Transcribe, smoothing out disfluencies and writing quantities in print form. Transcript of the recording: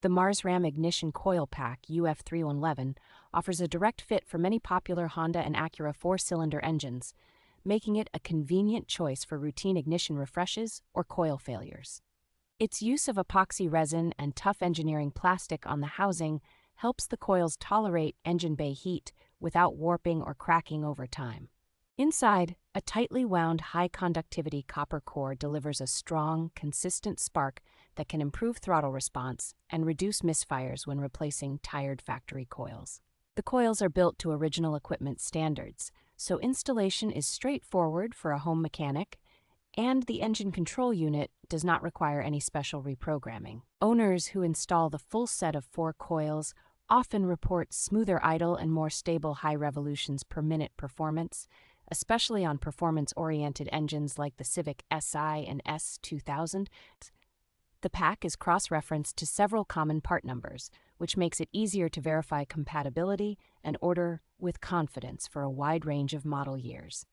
The Marsram ignition coil pack UF311 offers a direct fit for many popular Honda and Acura four-cylinder engines, making it a convenient choice for routine ignition refreshes or coil failures. Its use of epoxy resin and tough engineering plastic on the housing helps the coils tolerate engine bay heat without warping or cracking over time. Inside, a tightly wound high-conductivity copper core delivers a strong, consistent spark that can improve throttle response and reduce misfires when replacing tired factory coils. The coils are built to original equipment standards, so installation is straightforward for a home mechanic, and the engine control unit does not require any special reprogramming. Owners who install the full set of 4 coils often report smoother idle and more stable high revolutions per minute performance, especially on performance-oriented engines like the Civic Si and S2000. The pack is cross-referenced to several common part numbers, which makes it easier to verify compatibility and order with confidence for a wide range of model years.